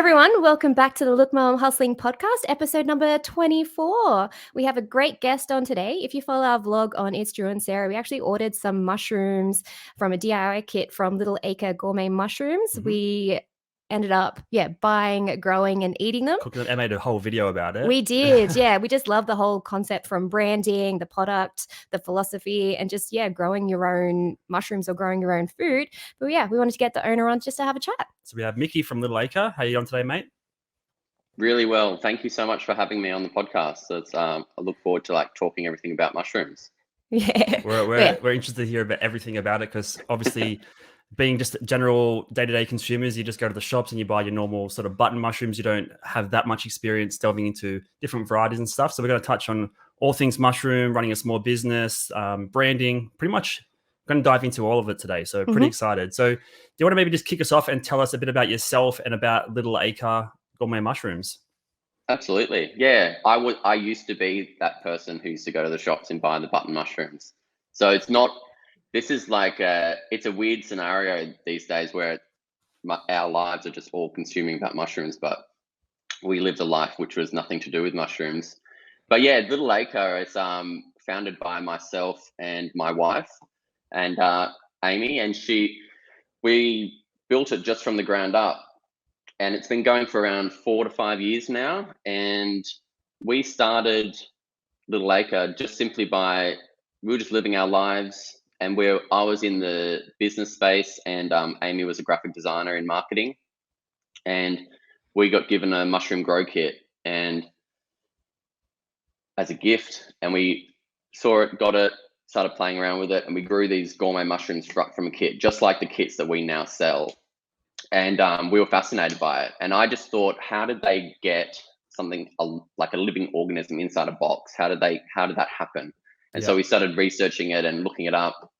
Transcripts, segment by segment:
everyone, welcome back to the Look Mum Hustling podcast, episode number 24. We have a great guest on today. If you follow our vlog on It's Drew and Sarah, we actually ordered some mushrooms from a DIY kit from Little Acre Gourmet Mushrooms. We ended up, buying, growing and eating them. I made a whole video about it. We did, we just love the whole concept from branding, the product, the philosophy, and just, growing your own mushrooms or growing your own food. But we wanted to get the owner on just to have a chat. So we have Mickey from Little Acre. How are you on today, mate? Really well. Thank you so much for having me on the podcast. It's, I look forward to talking everything about mushrooms. Yeah. We're interested to hear about everything about it because obviously being just general day-to-day consumers, you just go to the shops and you buy your normal sort of button mushrooms. You don't have that much experience delving into different varieties and stuff. So we're going to touch on all things mushroom, running a small business, branding, pretty much going to dive into all of it today. So pretty excited. So do you want to maybe just kick us off and tell us a bit about yourself and about Little Acre Gourmet Mushrooms? Absolutely. Yeah. I used to be that person who used to go to the shops and buy the button mushrooms. So it's a weird scenario these days where our lives are just all consuming about mushrooms, but we lived a life which was nothing to do with mushrooms. But yeah, Little Acre is founded by myself and my wife and Amy, and we built it just from the ground up. And it's been going for around 4 to 5 years now. And we started Little Acre just simply we were just living our lives. And I was in the business space and Amy was a graphic designer in marketing. And we got given a mushroom grow kit and as a gift. And we saw it, got it, started playing around with it. And we grew these gourmet mushrooms from a kit, just like the kits that we now sell. And we were fascinated by it. And I just thought, how did they get something like a living organism inside a box? How did that happen? And so we started researching it and looking it up,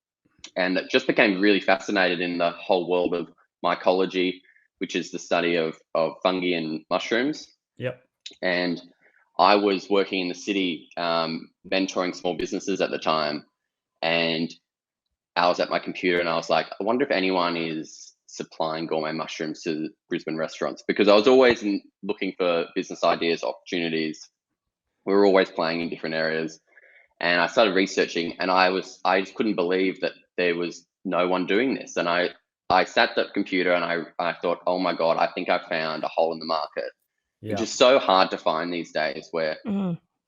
and it just became really fascinated in the whole world of mycology, which is the study of fungi and mushrooms. Yep. And I was working in the city, mentoring small businesses at the time. And I was at my computer and I was like, I wonder if anyone is supplying gourmet mushrooms to Brisbane restaurants, because I was always looking for business ideas, opportunities. We were always playing in different areas. And I started researching and I just couldn't believe that there was no one doing this. And I sat at the computer and I thought, oh my God, I think I found a hole in the market. Yeah. Which is so hard to find these days, where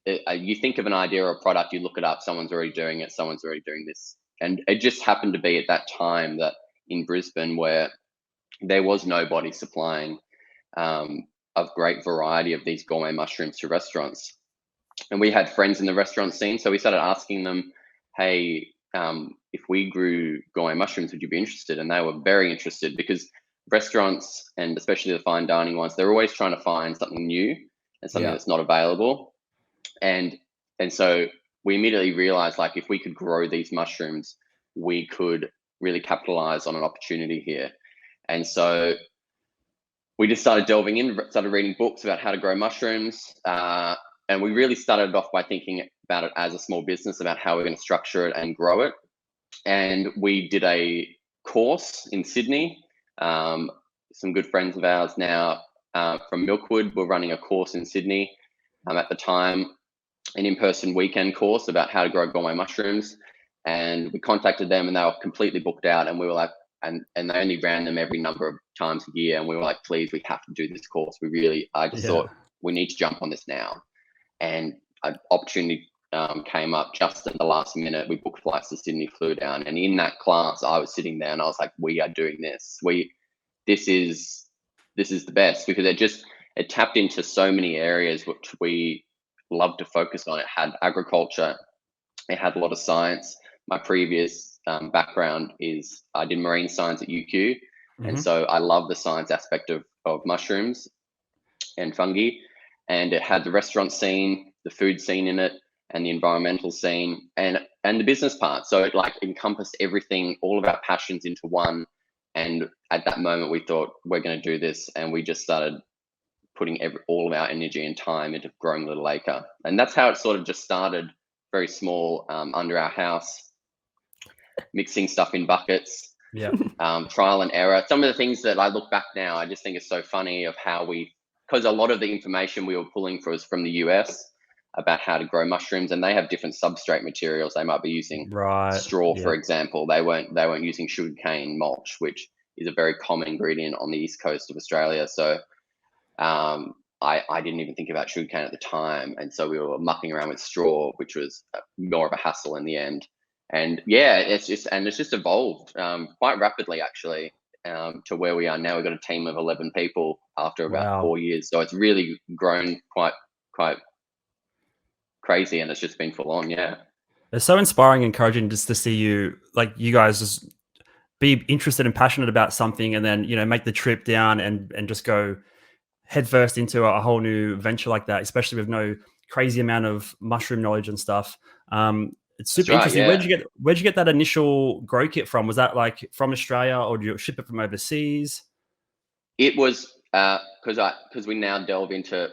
you think of an idea or a product, you look it up, someone's already doing it, someone's already doing this. And it just happened to be at that time that in Brisbane where there was nobody supplying a great variety of these gourmet mushrooms to restaurants. And we had friends in the restaurant scene, so we started asking them, hey, if we grew gourmet mushrooms, would you be interested? And they were very interested, because restaurants, and especially the fine dining ones, they're always trying to find something new and something that's not available. And so we immediately realized, if we could grow these mushrooms, we could really capitalize on an opportunity here. And so we just started delving in, started reading books about how to grow mushrooms. And we really started off by thinking about it as a small business, about how we're going to structure it and grow it. And we did a course in Sydney. Some good friends of ours now from Milkwood were running a course in Sydney at the time, an in-person weekend course about how to grow gourmet mushrooms. And we contacted them and they were completely booked out. And we were like, and they only ran them every number of times a year. And we were like, please, we have to do this course. I just thought we need to jump on this now. And an opportunity came up just at the last minute. We booked flights to Sydney, flew down. And in that class, I was sitting there and I was like, we are doing this. This is the best, because it tapped into so many areas which we love to focus on. It had agriculture. It had a lot of science. My previous background is I did marine science at UQ. And so I love the science aspect of mushrooms and fungi. And it had the restaurant scene, the food scene in it, and the environmental scene, and the business part. So it encompassed everything, all of our passions into one. And at that moment, we thought, we're going to do this. And we just started putting all of our energy and time into growing Little Acre. And that's how it sort of just started, very small, under our house, mixing stuff in buckets. trial and error. Some of the things that I look back now, I just think it's so funny of how because a lot of the information we were pulling was from the US about how to grow mushrooms, and they have different substrate materials. They might be using straw, for example. They weren't using sugarcane mulch, which is a very common ingredient on the east coast of Australia. So I didn't even think about sugarcane at the time, and so we were mucking around with straw, which was more of a hassle in the end. And yeah, it's just evolved quite rapidly, actually, to where we are now. We've got a team of 11 people after about 4 years, so it's really grown quite crazy, and it's just been full on. Yeah, it's so inspiring, encouraging just to see you guys just be interested and passionate about something, and then make the trip down and just go headfirst into a whole new venture like that, especially with no crazy amount of mushroom knowledge and stuff. It's super interesting. Yeah. Where'd you get that initial grow kit from? Was that like from Australia, or did you ship it from overseas? It was because we now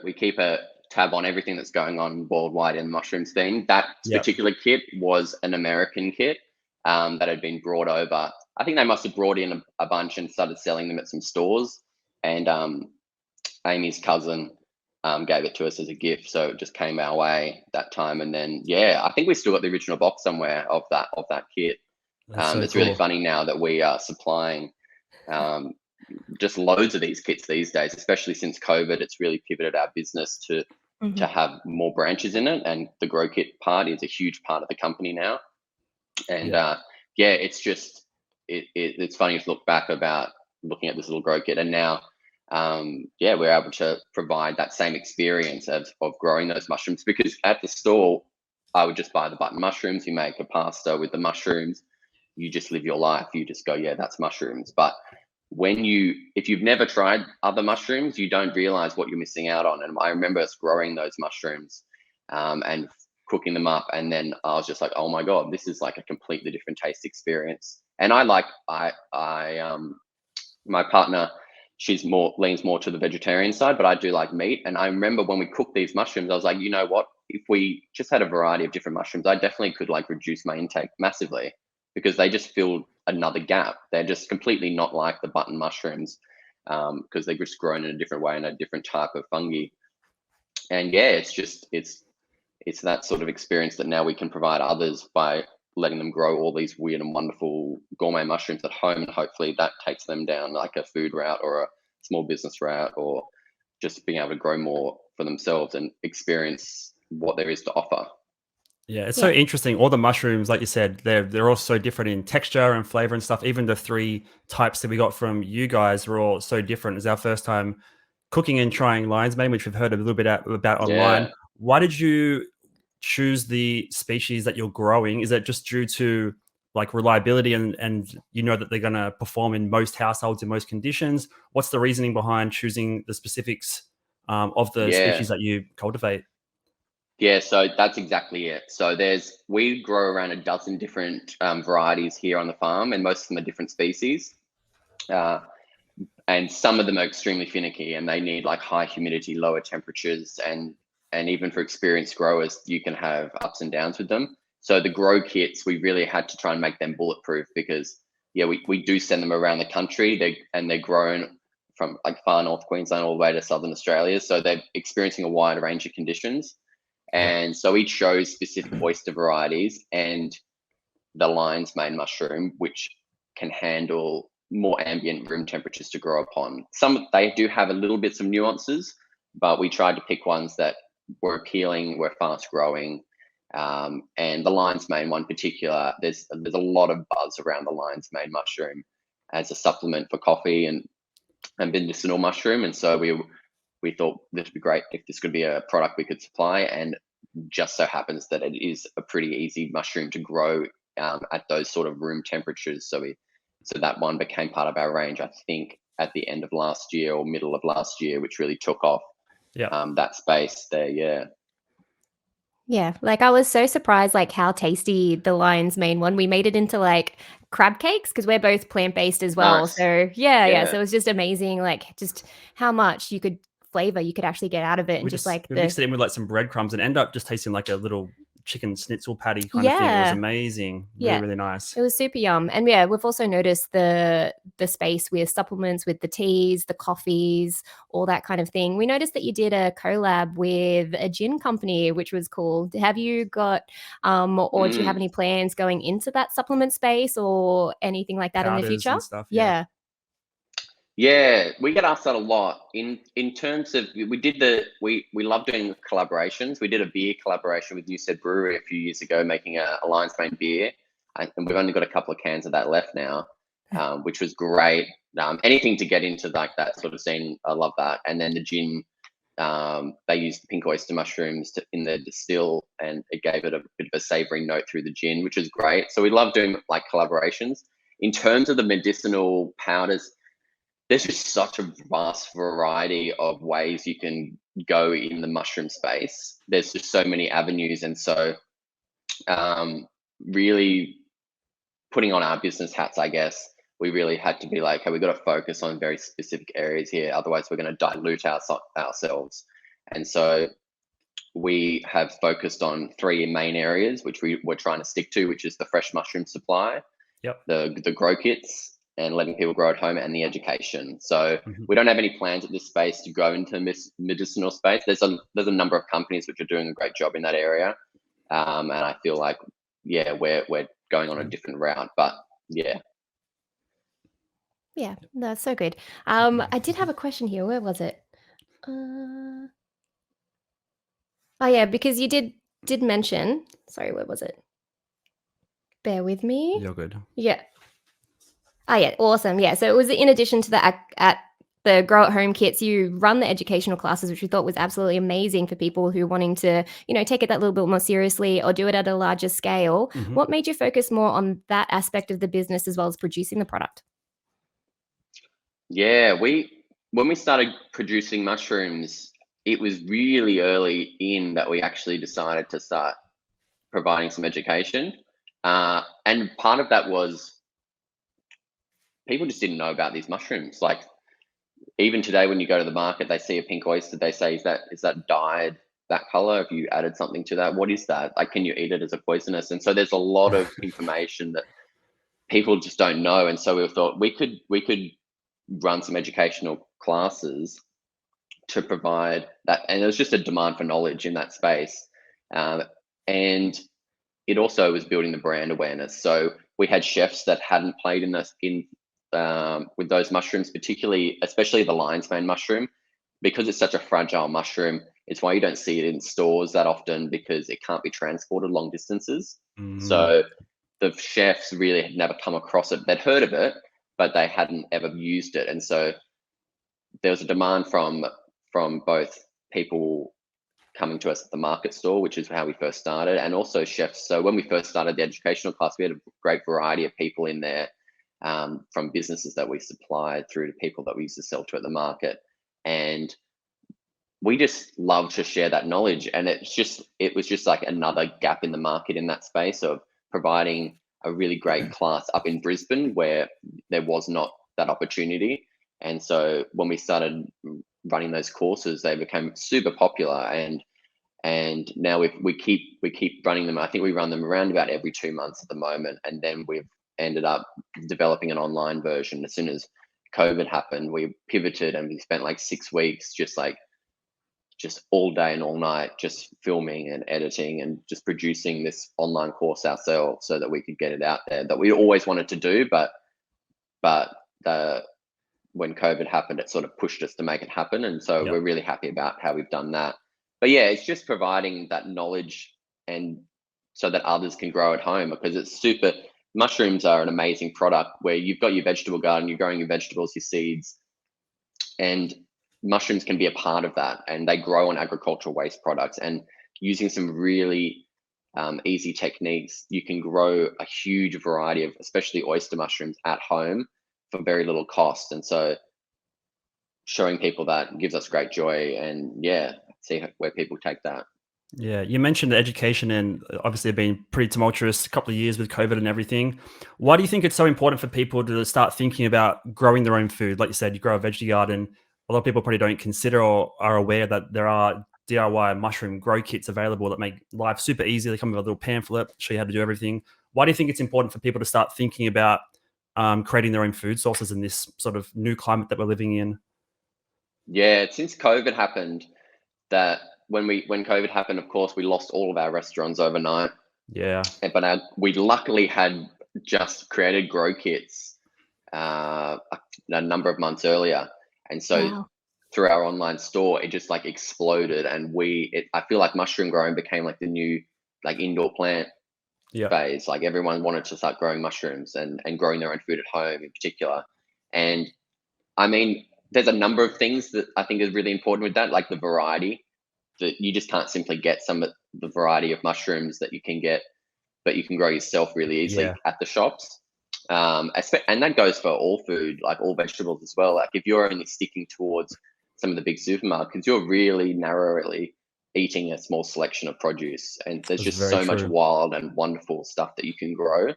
we keep a tab on everything that's going on worldwide in the mushrooms thing. That particular kit was an American kit that had been brought over. I think they must have brought in a bunch and started selling them at some stores. And Amy's cousin gave it to us as a gift, so it just came our way that time. And then I think we still got the original box somewhere of that kit. It's cool. Really funny now that we are supplying just loads of these kits these days, especially since COVID. It's really pivoted our business to have more branches in it, and the grow kit part is a huge part of the company now. And it's just it's funny to look back about looking at this little grow kit, and now we're able to provide that same experience of growing those mushrooms. Because at the store, I would just buy the button mushrooms. You make a pasta with the mushrooms. You just live your life. You just go, that's mushrooms. But if you've never tried other mushrooms, you don't realize what you're missing out on. And I remember us growing those mushrooms and cooking them up, and then I was just like, oh my god, this is like a completely different taste experience. And my partner, she's leans more to the vegetarian side, but I do like meat. And I remember when we cooked these mushrooms, I was like, you know what, if we just had a variety of different mushrooms, I definitely could reduce my intake massively, because they just filled another gap. They're just completely not like the button mushrooms, because they're just grown in a different way and a different type of fungi. And it's that sort of experience that now we can provide others by letting them grow all these weird and wonderful gourmet mushrooms at home, and hopefully that takes them down like a food route or a small business route, or just being able to grow more for themselves and experience what there is to offer. Yeah, it's so interesting. All the mushrooms, like you said, they're all so different in texture and flavor and stuff. Even the 3 types that we got from you guys were all so different. It's our first time cooking and trying lion's mane, which we've heard a little bit about online. Yeah. Why did you choose the species that you're growing? Is it just due to reliability and that they're going to perform in most households in most conditions? What's the reasoning behind choosing the specifics of the species that you cultivate? Yeah, so that's exactly it. So we grow around a dozen different varieties here on the farm, and most of them are different species. And some of them are extremely finicky, and they need high humidity, lower temperatures, and even for experienced growers, you can have ups and downs with them. So the grow kits, we really had to try and make them bulletproof, because we do send them around the country. They're grown from far north Queensland all the way to southern Australia, so they're experiencing a wide range of conditions. And so we chose specific oyster varieties and the lion's mane mushroom, which can handle more ambient room temperatures to grow upon. They do have a little bits of nuances, but we tried to pick ones that were appealing, were fast growing. And the lion's mane one in particular, there's a lot of buzz around the lion's mane mushroom as a supplement for coffee and medicinal mushroom. And so we thought this would be great if this could be a product we could supply, and just so happens that it is a pretty easy mushroom to grow at those sort of room temperatures. So that one became part of our range, I think, at the end of last year or middle of last year, which really took off that space there. Yeah, I was so surprised how tasty the lion's mane one. We made it into crab cakes, because we're both plant-based as well. Nice. So yeah, so it was just amazing, just how much flavor you could actually get out of it. And we mixed it in with some breadcrumbs and end up just tasting like a little chicken schnitzel patty kind of thing. It was amazing. Really, really nice. It was super yum. And yeah, we've also noticed the space with supplements, with the teas, the coffees, all that kind of thing. We noticed that you did a collab with a gin company, which was cool. Have you got or do you have any plans going into that supplement space or anything like that in the future? And stuff, Yeah, we get asked that a lot. In terms of we love doing collaborations. We did a beer collaboration with Newstead Brewery a few years ago, making a Lion's Mane beer, and we've only got a couple of cans of that left now, which was great. Anything to get into like that sort of scene, I love that. And then the gin, they used the pink oyster mushrooms in their distill, and it gave it a bit of a savory note through the gin, which is great. So we love doing like collaborations. In terms of the medicinal powders, there's just such a vast variety of ways you can go in the mushroom space. There's just so many avenues. And so really putting on our business hats, I guess, we really had to be like, hey, we've got to focus on very specific areas here. Otherwise, we're going to dilute ourselves. And so we have focused on 3 main areas, which we're trying to stick to, which is the fresh mushroom supply, the grow kits, and letting people grow at home, and the education. So we don't have any plans at this space to go into medicinal space. There's a number of companies which are doing a great job in that area, and I feel like we're going on a different route. But yeah, that's so good. I did have a question here. Where was it? Oh yeah, because you did mention. Sorry, where was it? Bear with me. You're good. Yeah. Oh yeah, awesome. Yeah, so it was in addition to the grow at home kits, you run the educational classes, which we thought was absolutely amazing for people who are wanting to, take it that little bit more seriously or do it at a larger scale. What made you focus more on that aspect of the business as well as producing the product? Yeah, when we started producing mushrooms, it was really early in that we actually decided to start providing some education. And part of that was people just didn't know about these mushrooms. Like even today, when you go to the market, they see a pink oyster, they say, is that dyed that color? Have you added something to that? What is that? Like, can you eat it as a poisonous? And so there's a lot of information that people just don't know. And so we thought we could run some educational classes to provide that. And there was just a demand for knowledge in that space. And it also was building the brand awareness. So we had chefs that hadn't played with those mushrooms, especially the lion's mane mushroom, because it's such a fragile mushroom. It's why you don't see it in stores that often, because it can't be transported long distances. So the chefs really had never come across it. They'd heard of it, but they hadn't ever used it. And so there was a demand from both people coming to us at the market store, which is how we first started, and also chefs. So when we first started the educational class, we had a great variety of people in there, from businesses that we supplied through to people that we used to sell to at the market. And we just love to share that knowledge. And it was just like another gap in the market in that space of providing a really great class up in Brisbane where there was not that opportunity. And so when we started running those courses, they became super popular, and now we keep running them. I think we run them around about every 2 months at the moment, and then we've ended up developing an online version. As soon as COVID happened, we pivoted and we spent like 6 weeks just all day and all night just filming and editing and just producing this online course ourselves so that we could get it out there, that we always wanted to do, but when COVID happened, it sort of pushed us to make it happen. And so we're really happy about how we've done that. But yeah, it's just providing that knowledge, and so that others can grow at home, because mushrooms are an amazing product where you've got your vegetable garden, you're growing your vegetables, your seeds, and mushrooms can be a part of that. And they grow on agricultural waste products, and using some really easy techniques, you can grow a huge variety of, especially oyster mushrooms, at home for very little cost. And so showing people that gives us great joy, and see where people take that. Yeah, you mentioned education, and obviously been pretty tumultuous a couple of years with COVID and everything. Why do you think it's so important for people to start thinking about growing their own food? Like you said, you grow a veggie garden. A lot of people probably don't consider or are aware that there are DIY mushroom grow kits available that make life super easy. They come with a little pamphlet, show you how to do everything. Why do you think it's important for people to start thinking about creating their own food sources in this sort of new climate that we're living in? Yeah, since COVID happened, that when COVID happened, of course, we lost all of our restaurants overnight. Yeah. But we luckily had just created grow kits a number of months earlier, and so through our online store, it just like exploded, and I feel like mushroom growing became like the new like indoor plant phase. Like everyone wanted to start growing mushrooms and growing their own food at home in particular. And I mean, there's a number of things that I think is really important with that, like the variety. That you just can't simply get some of the variety of mushrooms that you can get, but you can grow yourself really easily at the shops. And that goes for all food, like all vegetables as well. Like if you're only sticking towards some of the big supermarkets, you're really narrowly eating a small selection of produce. And there's just so much wild and wonderful stuff that you can grow.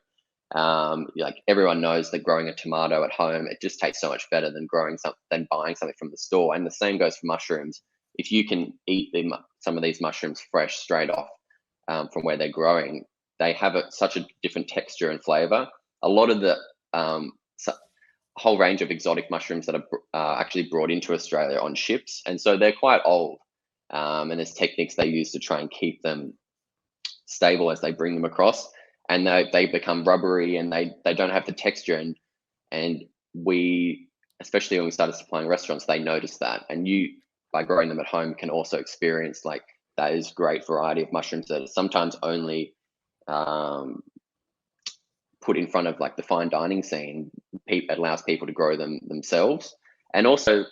Like everyone knows that growing a tomato at home, it just tastes so much better than buying something from the store. And the same goes for mushrooms. If you can eat some of these mushrooms fresh, straight off from where they're growing, they have such a different texture and flavor. A lot of the whole range of exotic mushrooms that are actually brought into Australia on ships, and so they're quite old. And there's techniques they use to try and keep them stable as they bring them across, and they become rubbery and they don't have the texture. And we, especially when we started supplying restaurants, they noticed that. And you, by growing them at home, can also experience like that is great variety of mushrooms that are sometimes only put in front of like the fine dining scene. It allows people to grow them themselves, and also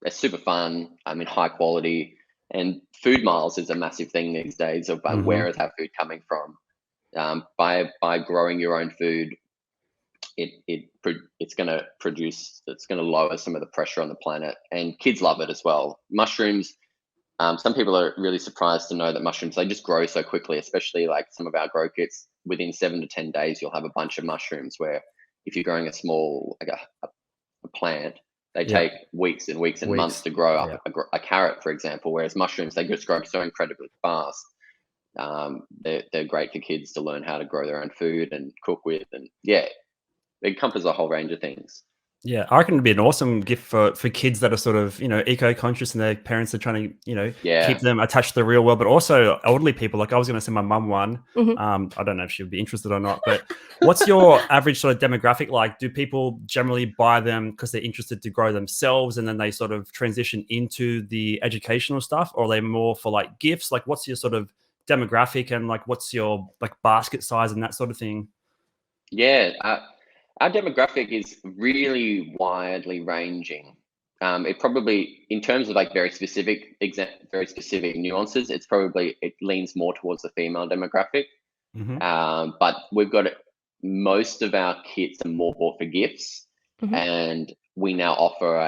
they're super fun. I mean, high quality, and food miles is a massive thing these days of where is our food coming from. By growing your own food, it's going to lower some of the pressure on the planet, and kids love it as well. Mushrooms. Some people are really surprised to know that mushrooms, they just grow so quickly, especially like some of our grow kits. Within 7 to 10 days, you'll have a bunch of mushrooms, where if you're growing a small, like a plant, they take weeks and weeks and months to grow up. A carrot, for example, whereas mushrooms, they just grow so incredibly fast. They're great for kids to learn how to grow their own food and cook with. And it encompasses a whole range of things. Yeah, I reckon it'd be an awesome gift for kids that are sort of, eco-conscious, and their parents are trying to, keep them attached to the real world, but also elderly people. Like I was going to send my mum one. I don't know if she would be interested or not, but what's your average sort of demographic like? Do people generally buy them because they're interested to grow themselves, and then they sort of transition into the educational stuff, or are they more for like gifts? Like what's your sort of demographic, and like what's your like basket size and that sort of thing? Yeah. Our demographic is really widely ranging. It probably, in terms of like very specific nuances, it leans more towards the female demographic. But we've got most of our kits are more bought for gifts, and we now offer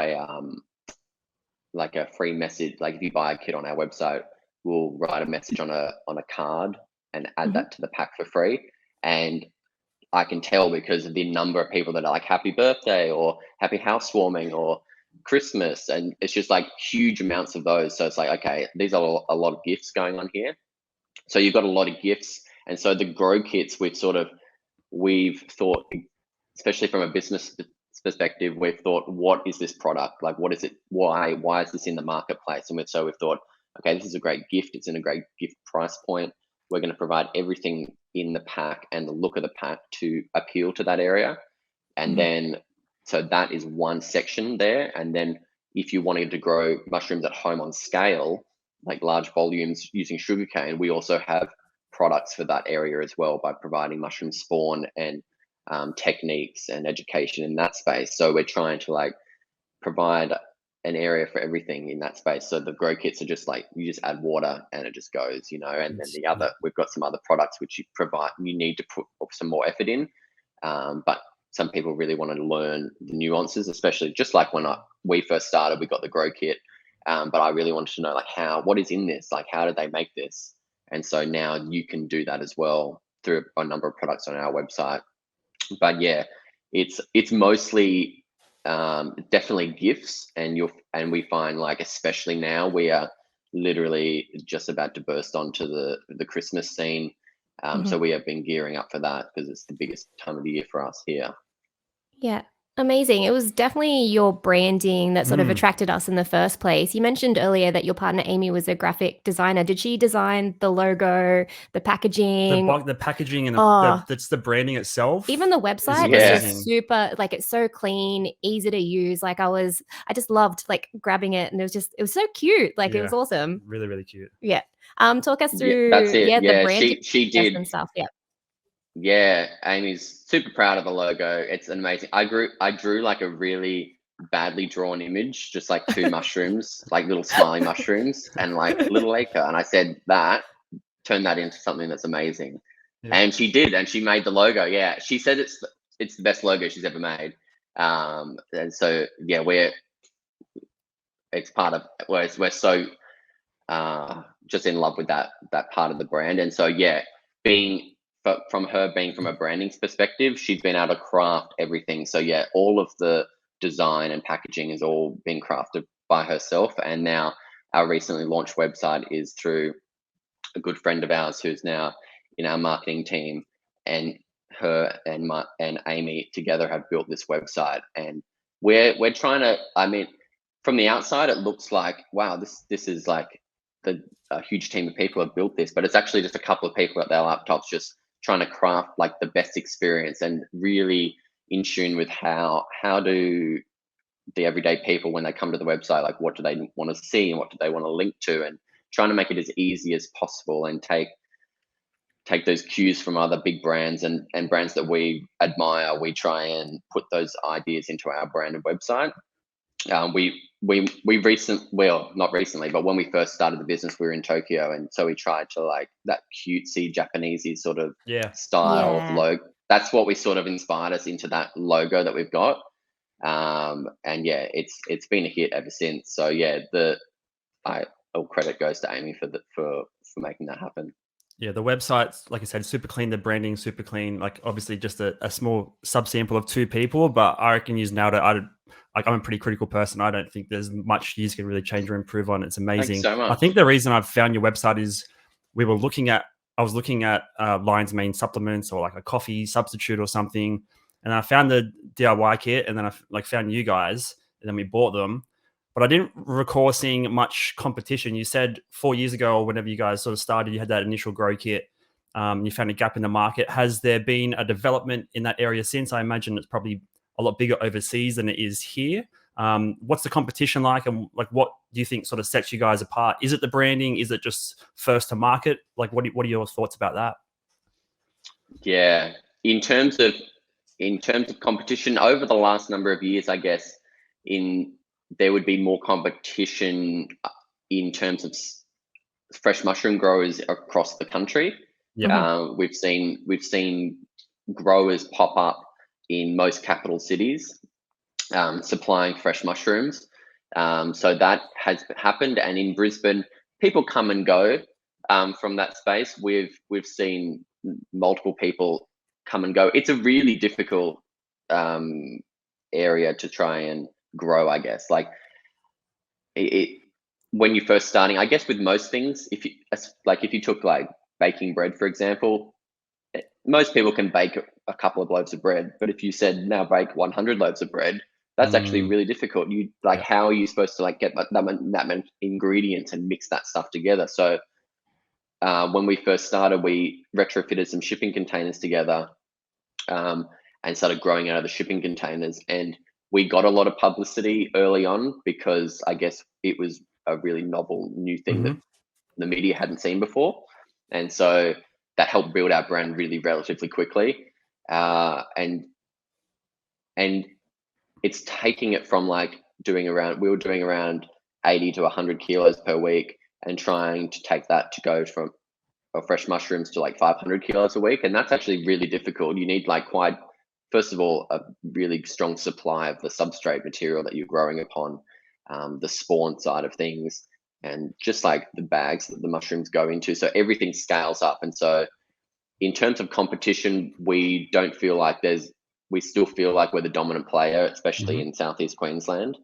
a free message. Like if you buy a kit on our website, we'll write a message on a card and add that to the pack for free. And I can tell because of the number of people that are like happy birthday or happy housewarming or Christmas, and it's just like huge amounts of those. So it's like, okay, these are a lot of gifts going on here. So you've got a lot of gifts, and so the grow kits, we've thought, especially from a business perspective, we've thought, what is this product? Like, what is it? Why is this in the marketplace? And so we've thought, okay, this is a great gift. It's in a great gift price point. We're going to provide everything in the pack and the look of the pack to appeal to that area. And then, so that is one section there. And then if you wanted to grow mushrooms at home on scale, like large volumes using sugarcane, we also have products for that area as well, by providing mushroom spawn and techniques and education in that space. So we're trying to like provide an area for everything in that space. So the grow kits are just like, you just add water and it just goes, and then we've got some other products which you need to put some more effort in. But some people really want to learn the nuances, especially just like when we first started, we got the grow kit. But I really wanted to know like what is in this? Like, how did they make this? And so now you can do that as well through a number of products on our website. But yeah, it's mostly definitely gifts, and we find like, especially now, we are literally just about to burst onto the Christmas scene. So we have been gearing up for that because it's the biggest time of the year for us here. Yeah. Amazing. It was definitely your branding that sort of attracted us in the first place. You mentioned earlier that your partner Amy was a graphic designer. Did she design the logo, the packaging? The packaging and that's the branding itself. Even the website is just super, like, it's so clean, easy to use. Like I just loved like grabbing it, and it was so cute. Like it was awesome. Really, really cute. Yeah. Talk us through that's it. the branding she did and stuff. Yeah. Yeah, Amy's super proud of the logo. It's amazing. I drew like a really badly drawn image, just like two mushrooms, like little smiley mushrooms, and like Little Acre. And I said turn that into something that's amazing. Yeah. And she did, and she made the logo. Yeah, she said it's the best logo she's ever made. And so yeah, it's part of we're so just in love with that part of the brand. And so yeah, from a branding perspective, she's been able to craft everything. So yeah, all of the design and packaging has all been crafted by herself. And now our recently launched website is through a good friend of ours who's now in our marketing team, and her and Amy together have built this website. And we're trying to, I mean, from the outside, it looks like, wow, this is like a huge team of people have built this, but it's actually just a couple of people at their laptops just trying to craft like the best experience and really in tune with how do the everyday people, when they come to the website, like what do they want to see and what do they want to link to, and trying to make it as easy as possible and take those cues from other big brands and brands that we admire. We try and put those ideas into our branded website. Not recently, but when we first started the business, we were in Tokyo, and so we tried to like that cutesy Japanesey sort of style of logo. That's what we sort of inspired us into that logo that we've got. And yeah, it's been a hit ever since. So yeah, all credit goes to Amy for making that happen. Yeah, the website's, like I said, super clean. The branding super clean. Like obviously just a small subsample of 2 people, but I reckon you've nailed it. I'm a pretty critical person. I don't think there's much you can really change or improve on. It's amazing. Thanks so much. I think the reason I've found your website is I was looking at Lion's Mane supplements or like a coffee substitute or something, and I found the DIY kit, and then I found you guys, and then we bought them. But I didn't recall seeing much competition. You said 4 years ago, or whenever you guys sort of started, you had that initial grow kit. You found a gap in the market. Has there been a development in that area since? I imagine it's probably a lot bigger overseas than it is here. What's the competition like, and like what do you think sort of sets you guys apart? Is it the branding? Is it just first to market? Like what are your thoughts about that? Yeah, in terms of competition over the last number of years, I guess there would be more competition in terms of fresh mushroom growers across the country. Yeah, we've seen growers pop up in most capital cities, supplying fresh mushrooms. So that has happened, and in Brisbane, people come and go from that space. We've seen multiple people come and go. It's a really difficult area to try and grow, I guess. Like when you're first starting, I guess with most things, if you took like baking bread, for example, most people can bake a couple of loaves of bread, but if you said now bake 100 loaves of bread, that's actually really difficult. How are you supposed to like get that many ingredients and mix that stuff together? So when we first started, we retrofitted some shipping containers together and started growing out of the shipping containers, and we got a lot of publicity early on because I guess it was a really novel new thing that the media hadn't seen before. And so that helped build our brand really relatively quickly. And it's taking it from like we were doing around 80 to 100 kilos per week, and trying to take that to go from fresh mushrooms to like 500 kilos a week. And that's actually really difficult. You need like first of all, a really strong supply of the substrate material that you're growing upon, the spawn side of things, and just like the bags that the mushrooms go into. So everything scales up. And so in terms of competition, we don't feel like we still feel like we're the dominant player, especially in Southeast Queensland,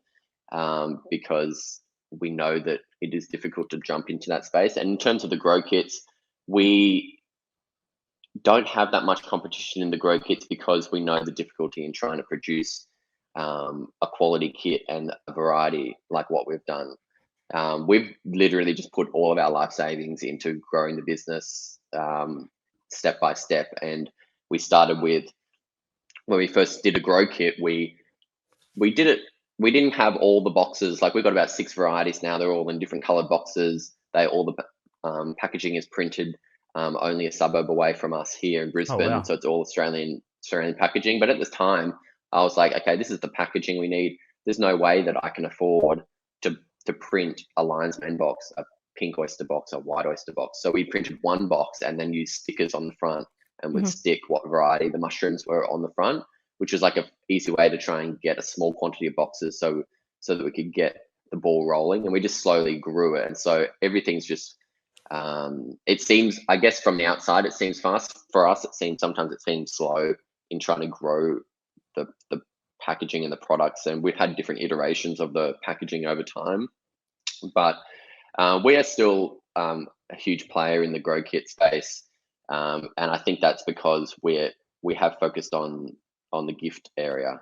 because we know that it is difficult to jump into that space. And in terms of the grow kits, we don't have that much competition in the grow kits because we know the difficulty in trying to produce a quality kit and a variety like what we've done. We've literally just put all of our life savings into growing the business step by step. And we started with, when we first did a grow kit, we did it. We didn't have all the boxes. Like, we've got about 6 varieties now. They're all in different colored boxes. All the packaging is printed only a suburb away from us here in Brisbane. wow. So it's all Australian packaging. But at this time, I was like, okay, this is the packaging we need. There's no way that I can afford to print a lion's mane box, a pink oyster box, a white oyster box. So we printed one box and then used stickers on the front and would stick what variety the mushrooms were on the front, which was like a easy way to try and get a small quantity of boxes so that we could get the ball rolling. And we just slowly grew it. And so everything's just, it seems, I guess from the outside, it seems fast. For us, sometimes it seems slow in trying to grow the packaging and the products. And we've had different iterations of the packaging over time. But we are still a huge player in the grow kit space. And I think that's because we have focused on the gift area.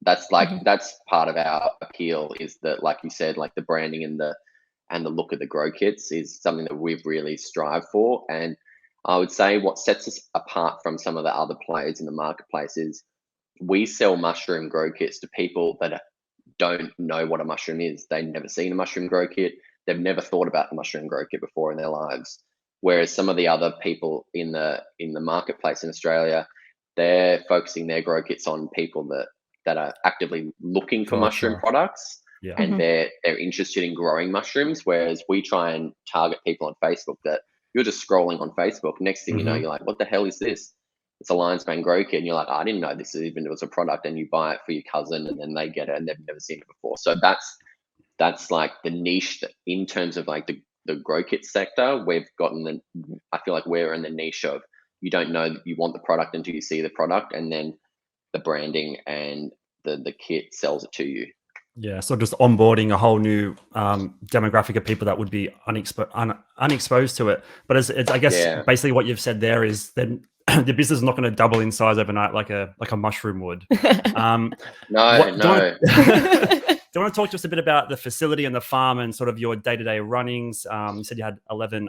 That's that's part of our appeal, is that, like you said, like the branding and the look of the grow kits is something that we've really strived for. And I would say what sets us apart from some of the other players in the marketplace is we sell mushroom grow kits to people that don't know what a mushroom is. They've never seen a mushroom grow kit. They've never thought about a mushroom grow kit before in their lives. Whereas some of the other people in the marketplace in Australia, they're focusing their grow kits on people that are actively looking for mushroom products. Yeah. And they're interested in growing mushrooms. Whereas we try and target people on Facebook that you're just scrolling on Facebook. Next thing you know, you're like, what the hell is this? It's a lion's mane grow kit. And you're like, I didn't know this even was a product. And you buy it for your cousin and then they get it and they've never seen it before. So that's like the niche that, in terms of like the grow kit sector, we've gotten I feel like we're in the niche of, you don't know that you want the product until you see the product, and then the branding and the kit sells it to you. Yeah, so just onboarding a whole new demographic of people that would be unexposed to it. But it's I guess basically what you've said there is then the business is not going to double in size overnight like a mushroom would. No. Do you want to talk to us a bit about the facility and the farm and sort of your day-to-day runnings? You said you had 11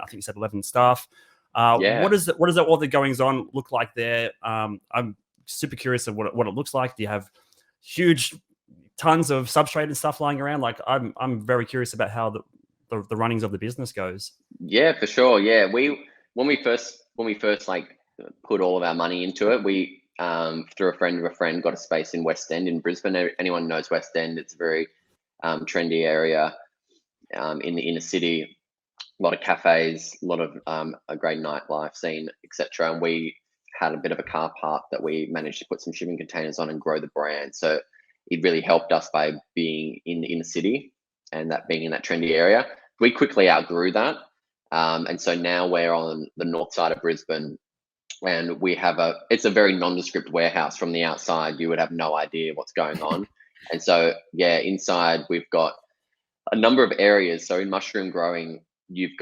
staff. What is all the goings on look like there? I'm super curious of what it looks like. Do you have huge tons of substrate and stuff lying around? Like, I'm very curious about how the runnings of the business goes. Yeah, for sure. Yeah, when we first like put all of our money into it, we through a friend of a friend got a space in West End in Brisbane. Anyone knows West End? It's a very trendy area in the inner city. A lot of cafes, a lot of a great nightlife scene, etc. And we had a bit of a car park that we managed to put some shipping containers on and grow the brand. So it really helped us by being in the inner city and that being in that trendy area. We quickly outgrew that. And so now we're on the north side of Brisbane, and we have it's a very nondescript warehouse. From the outside, you would have no idea what's going on. And so, yeah, inside we've got a number of areas. So in mushroom growing, if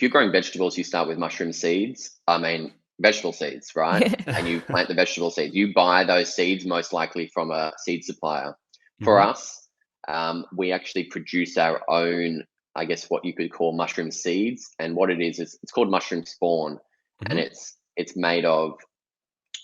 you're growing vegetables, you start with mushroom seeds. Vegetable seeds, right? And you plant the vegetable seeds. You buy those seeds most likely from a seed supplier. For us, we actually produce our own, I guess what you could call mushroom seeds. And what it is it's called mushroom spawn. And it's made of,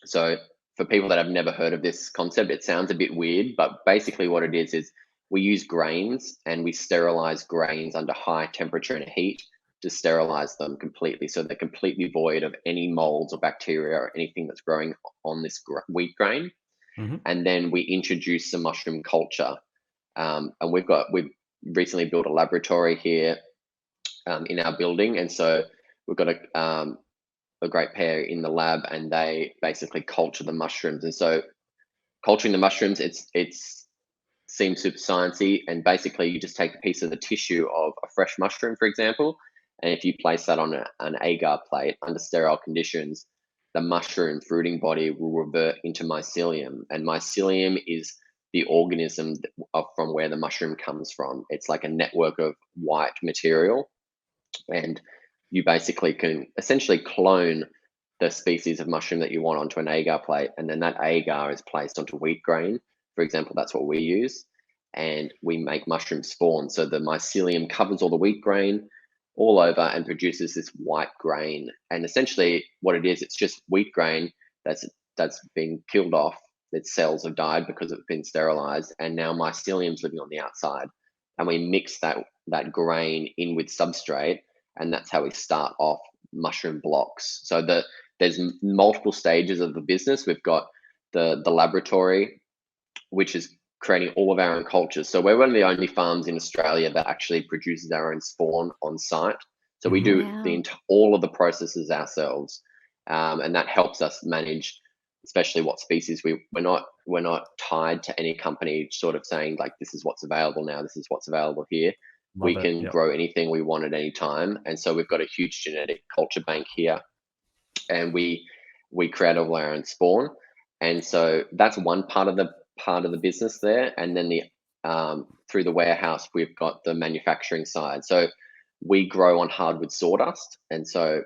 so for people that have never heard of this concept, it sounds a bit weird, but basically what it is we use grains and we sterilize grains under high temperature and heat to sterilize them completely. So they're completely void of any molds or bacteria or anything that's growing on this wheat grain. And then we introduce some mushroom culture. And we've recently built a laboratory here in our building. And so we've got a great pair in the lab, and they basically culture the mushrooms. And so culturing the mushrooms, it seems super sciencey. And basically you just take a piece of the tissue of a fresh mushroom, for example, and if you place that on an agar plate under sterile conditions, the mushroom fruiting body will revert into mycelium. And mycelium is the organism from where the mushroom comes from. It's like a network of white material, and you basically can essentially clone the species of mushroom that you want onto an agar plate, and then that agar is placed onto wheat grain. For example, that's what we use, and we make mushroom spawn. So the mycelium covers all the wheat grain all over and produces this white grain. And essentially what it is, it's just wheat grain that's been killed off. Its cells have died because it's been sterilized, and now mycelium's living on the outside. And we mix that grain in with substrate, and that's how we start off mushroom blocks. So there's multiple stages of the business. We've got the laboratory, which is creating all of our own cultures. So we're one of the only farms in Australia that actually produces our own spawn on site. So we do all of the processes ourselves, and that helps us manage, especially what species we're not tied to any company sort of saying like, this is what's available now, this is what's available here. We can grow anything we want at any time. And so we've got a huge genetic culture bank here, and we create all our own spawn. And so that's one part of the business there. And then through the warehouse, we've got the manufacturing side. So we grow on hardwood sawdust, and so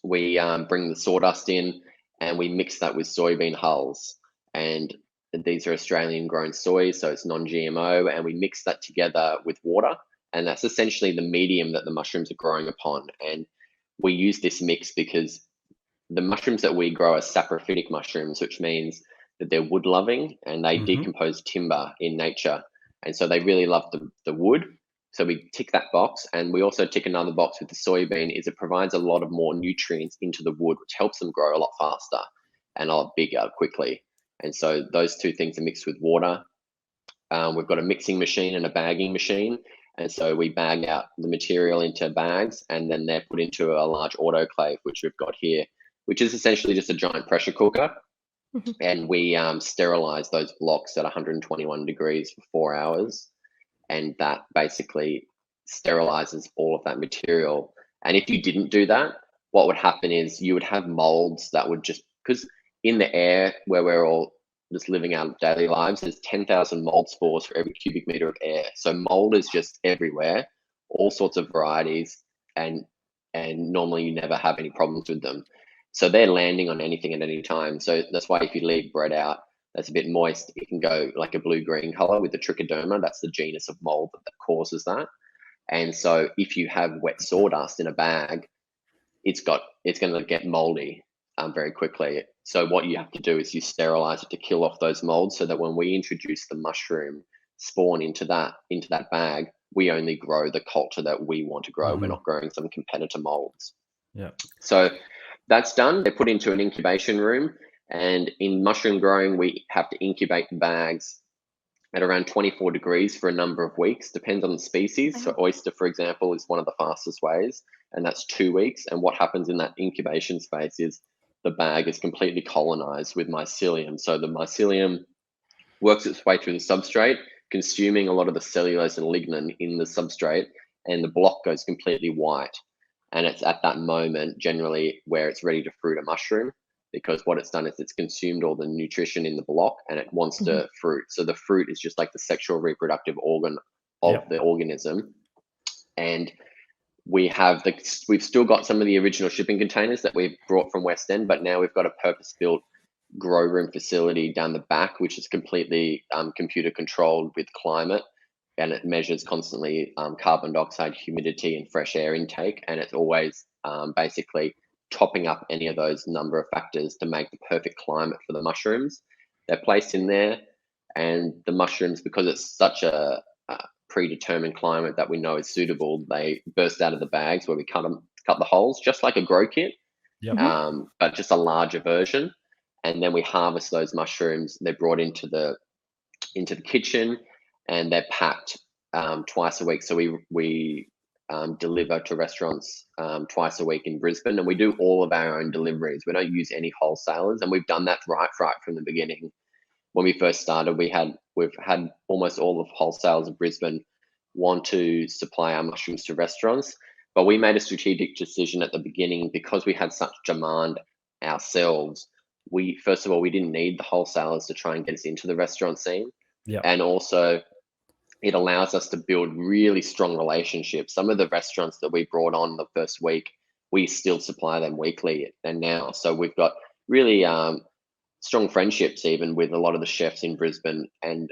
we bring the sawdust in and we mix that with soybean hulls. And these are Australian grown soy, so it's non-GMO, and we mix that together with water, and that's essentially the medium that the mushrooms are growing upon. And we use this mix because the mushrooms that we grow are saprophytic mushrooms, which means that they're wood loving and they decompose timber in nature. And so they really love the wood. So we tick that box, and we also tick another box with the soybean, is it provides a lot of more nutrients into the wood, which helps them grow a lot faster and a lot bigger quickly. And so those two things are mixed with water. We've got a mixing machine and a bagging machine. And so we bag out the material into bags, and then they're put into a large autoclave, which we've got here, which is essentially just a giant pressure cooker. And we sterilize those blocks at 121 degrees for 4 hours. And that basically sterilizes all of that material. And if you didn't do that, what would happen is you would have molds that would just, because in the air where we're all just living our daily lives, there's 10,000 mold spores for every cubic meter of air. So mold is just everywhere, all sorts of varieties, and normally you never have any problems with them. So they're landing on anything at any time. So that's why if you leave bread out that's a bit moist, it can go like a blue-green color with the trichoderma. That's the genus of mold that causes that. And so if you have wet sawdust in a bag, it's going to get moldy very quickly. So what you have to do is you sterilize it to kill off those molds, so that when we introduce the mushroom spawn into that bag, we only grow the culture that we want to grow. We're not growing some competitor molds. Yeah. So that's done. They're put into an incubation room. And in mushroom growing, we have to incubate the bags at around 24 degrees for a number of weeks, depends on the species. So oyster, for example, is one of the fastest ways, and that's 2 weeks. And what happens in that incubation space is the bag is completely colonized with mycelium. So the mycelium works its way through the substrate, consuming a lot of the cellulose and lignin in the substrate, and the block goes completely white. And it's at that moment generally where it's ready to fruit a mushroom, because what it's done is it's consumed all the nutrition in the block and it wants to fruit. So the fruit is just like the sexual reproductive organ of the organism. And we've still got some of the original shipping containers that we've brought from West End, but now we've got a purpose-built grow room facility down the back, which is completely computer controlled with climate, and it measures constantly carbon dioxide, humidity, and fresh air intake. And it's always basically topping up any of those number of factors to make the perfect climate for the mushrooms. They're placed in there, and the mushrooms, because it's such a predetermined climate that we know is suitable, they burst out of the bags where we cut the holes, just like a grow kit, but just a larger version. And then we harvest those mushrooms. They're brought into the kitchen, and they're packed twice a week. So we deliver to restaurants twice a week in Brisbane, and we do all of our own deliveries. We don't use any wholesalers, and we've done that right from the beginning. When we first started, we've had almost all of wholesalers of Brisbane want to supply our mushrooms to restaurants, but we made a strategic decision at the beginning, because we had such demand ourselves. First of all, we didn't need the wholesalers to try and get us into the restaurant scene. Yeah. And also it allows us to build really strong relationships. Some of the restaurants that we brought on the first week, we still supply them weekly and now. So we've got really strong friendships even with a lot of the chefs in Brisbane, and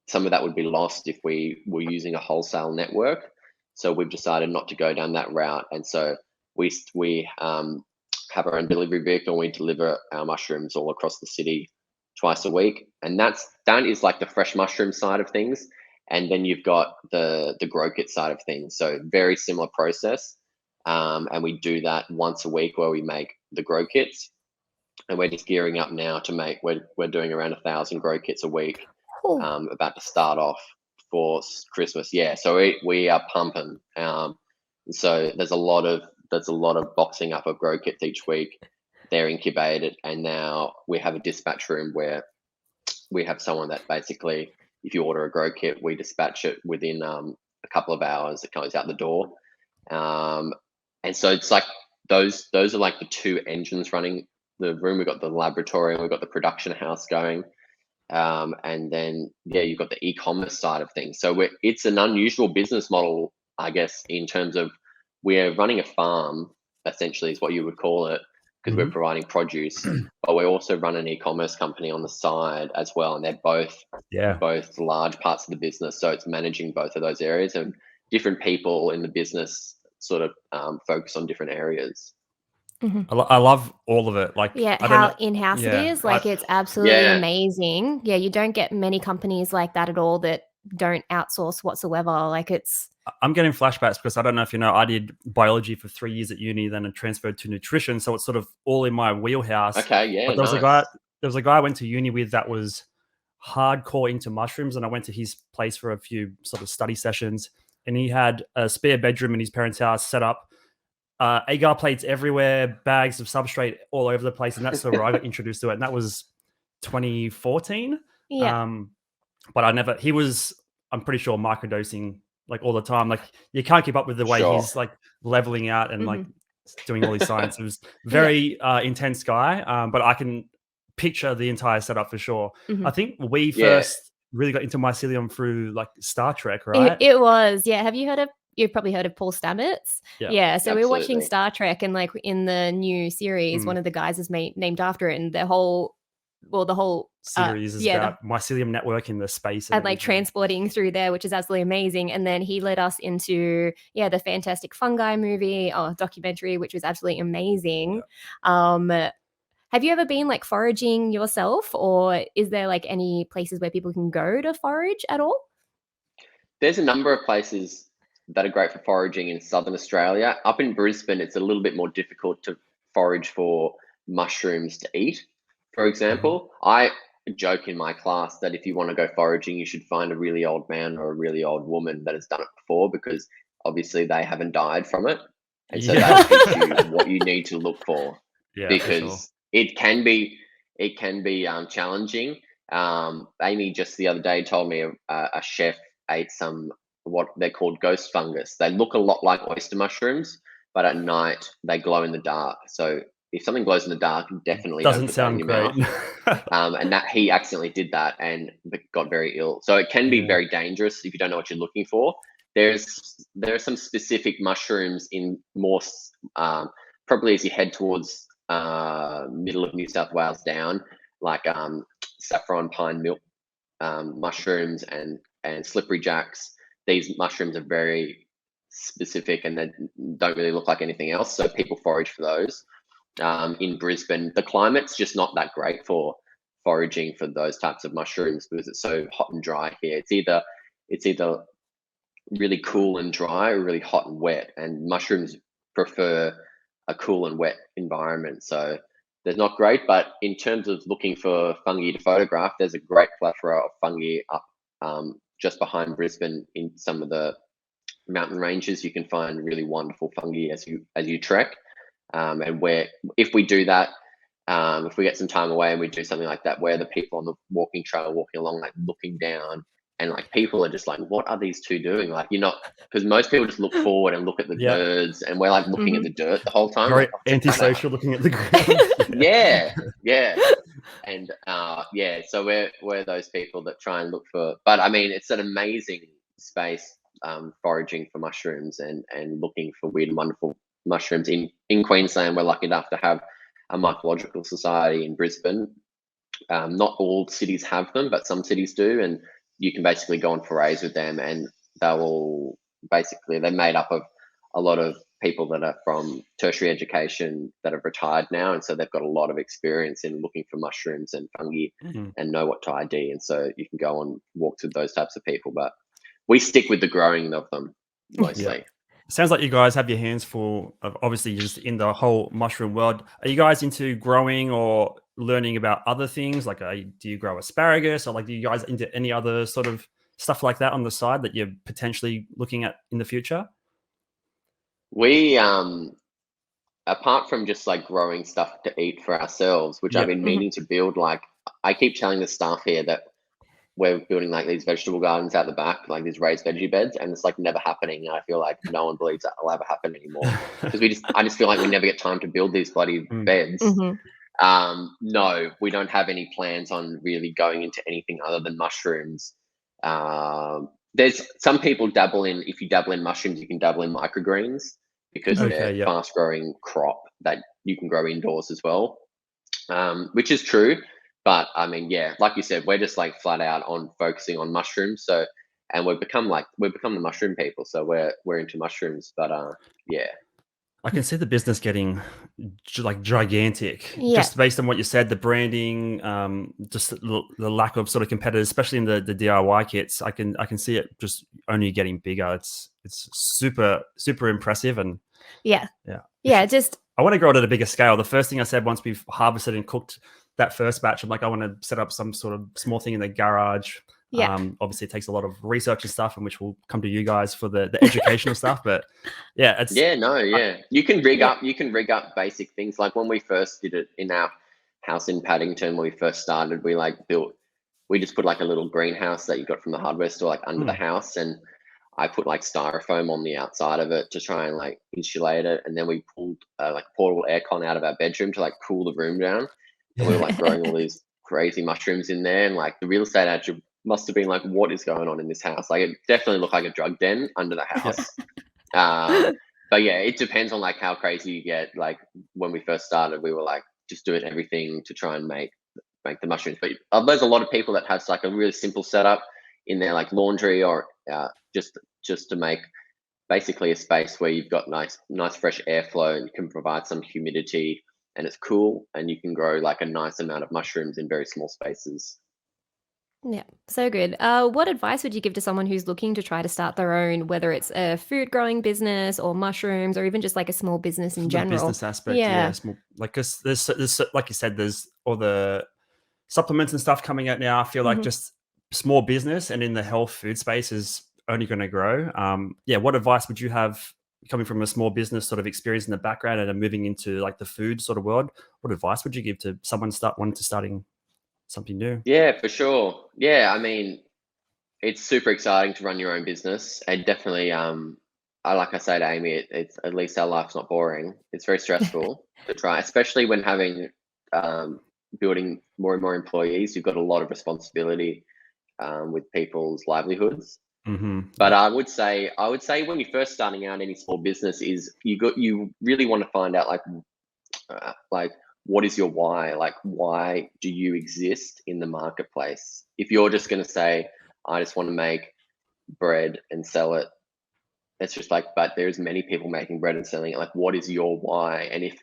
some of that would be lost if we were using a wholesale network. So we've decided not to go down that route, and so we have our own delivery vehicle. We deliver our mushrooms all across the city twice a week, and that is like the fresh mushroom side of things. And then you've got the grow kit side of things. So very similar process, and we do that once a week where we make the grow kits, and we're just gearing up now to make. We're doing around 1,000 grow kits a week, about to start off for Christmas. Yeah, so we are pumping. So there's a lot of boxing up of grow kits each week. They're incubated, and now we have a dispatch room where we have someone that basically, if you order a grow kit, we dispatch it within a couple of hours. It goes out the door, and so it's like those are like the two engines running the room. We've got the laboratory and we've got the production house going. And then, you've got the e-commerce side of things. So it's an unusual business model, I guess, in terms of we're running a farm, essentially, is what you would call it, because we're providing produce, but we also run an e-commerce company on the side as well, and they're both large parts of the business. So it's managing both of those areas, and different people in the business sort of focus on different areas. I love all of it. Like, how in-house it is. Like, it's absolutely amazing. Yeah, you don't get many companies like that at all that don't outsource whatsoever. Like, I'm getting flashbacks because I don't know if you know, I did biology for 3 years at uni, then I transferred to nutrition, so it's sort of all in my wheelhouse. Okay, yeah. But there was a guy I went to uni with that was hardcore into mushrooms, and I went to his place for a few sort of study sessions, and he had a spare bedroom in his parents' house set up. Agar plates everywhere, bags of substrate all over the place, and that's where I got introduced to it, and that was 2014. Yeah. But he was, I'm pretty sure, microdosing like all the time. Like, you can't keep up with the way he's like leveling out and like doing all these science. It was very intense guy, but I can picture the entire setup for sure. I think we first really got into mycelium through like Star Trek, right? It was, yeah. Have you heard of? You've probably heard of Paul Stamets. Yeah. So we were watching Star Trek, and like in the new series, one of the guys is named after it, and the whole series is about mycelium network in the space and like transporting through there, which is absolutely amazing. And then he led us into the Fantastic Fungi movie or documentary, which was absolutely amazing. Have you ever been like foraging yourself, or is there like any places where people can go to forage at all? There's a number of places that are great for foraging in Southern Australia. Up in Brisbane, it's a little bit more difficult to forage for mushrooms to eat. For example, I joke in my class that if you want to go foraging, you should find a really old man or a really old woman that has done it before, because obviously they haven't died from it. And so that teaches you what you need to look for, because it can be challenging. Amy just the other day told me a chef ate some what they're called ghost fungus. They look a lot like oyster mushrooms, but at night they glow in the dark. So if something glows in the dark, definitely doesn't sound great. And that he accidentally did that and got very ill. So it can be very dangerous if you don't know what you're looking for. There are some specific mushrooms in more probably as you head towards middle of New South Wales down, like saffron pine milk mushrooms and slippery jacks. These mushrooms are very specific and they don't really look like anything else, so people forage for those. In Brisbane, the climate's just not that great for foraging for those types of mushrooms because it's so hot and dry here. It's either really cool and dry or really hot and wet, and mushrooms prefer a cool and wet environment. So they're not great, but in terms of looking for fungi to photograph, there's a great plethora of fungi up just behind Brisbane in some of the mountain ranges. You can find really wonderful fungi as you trek. And if we do that, if we get some time away and we do something like that, where the people on the walking trail walking along, like looking down and like people are just like, what are these two doing? Like, you're not, because most people just look forward and look at the birds, and we're like looking at the dirt the whole time. Very like, antisocial, looking at the ground. Yeah. And so we're those people that try and look for, but I mean, it's an amazing space, foraging for mushrooms and looking for weird and wonderful mushrooms in Queensland. We're lucky enough to have a mycological society in Brisbane. Not all cities have them, but some cities do, and you can basically go on forays with them, and they're made up of a lot of people that are from tertiary education that have retired now, and so they've got a lot of experience in looking for mushrooms and fungi and know what to ID, and so you can go on walks with those types of people, but we stick with the growing of them mostly. Sounds like you guys have your hands full of, obviously, just in the whole mushroom world. Are you guys into growing or learning about other things? Like, do you grow asparagus, or like, do you guys into any other sort of stuff like that on the side that you're potentially looking at in the future? We, apart from just like growing stuff to eat for ourselves, which I've been meaning to build, like I keep telling the staff here that we're building like these vegetable gardens out the back, like these raised veggie beds, and it's like never happening. And I feel like no one believes that will ever happen anymore because I just feel like we never get time to build these bloody beds. No, we don't have any plans on really going into anything other than mushrooms. There's some people if you dabble in mushrooms, you can dabble in microgreens because they're fast growing crop that you can grow indoors as well, which is true. But I mean, like you said, we're just like flat out on focusing on mushrooms. So, and we've become the mushroom people. So we're into mushrooms, but I can see the business getting like gigantic, just based on what you said, the branding, just the lack of sort of competitors, especially in the DIY kits. I can see it just only getting bigger. It's super, super impressive. And just I want to grow it at a bigger scale. The first thing I said, once we've harvested and cooked that first batch, I'm like, I want to set up some sort of small thing in the garage. Obviously it takes a lot of research and stuff, and which will come to you guys for the educational stuff, but you can rig up basic things. Like when we first did it in our house in Paddington, when we first started, we just put like a little greenhouse that you got from the hardware store like under the house, and I put like styrofoam on the outside of it to try and like insulate it, and then we pulled like portable aircon out of our bedroom to like cool the room down. And we were like growing all these crazy mushrooms in there, and like the real estate agent must have been like, what is going on in this house? Like it definitely looked like a drug den under the house. But it depends on like how crazy you get. Like when we first started, we were like just doing everything to try and make the mushrooms. But there's a lot of people that has like a really simple setup in their like laundry, or just to make basically a space where you've got nice fresh airflow, and you can provide some humidity, and it's cool, and you can grow like a nice amount of mushrooms in very small spaces. Yeah, so good. What advice would you give to someone who's looking to try to start their own, whether it's a food growing business or mushrooms, or even just like a small business in general? The business aspect, small, like, because there's like you said, there's all the supplements and stuff coming out now. I feel like just small business and in the health food space is only going to grow. What advice would you have coming from a small business sort of experience in the background and moving into like the food sort of world? What advice would you give to someone starting something new? Yeah, for sure. I mean, it's super exciting to run your own business, and definitely like I say to Amy, it's at least our life's not boring. It's very stressful to try, especially when having building more and more employees. You've got a lot of responsibility with people's livelihoods. But I would say when you're first starting out any small business, is you really want to find out like what is your why? Like, why do you exist in the marketplace? If you're just going to say, I just want to make bread and sell it, it's just like, but there's many people making bread and selling it. Like, what is your why? And if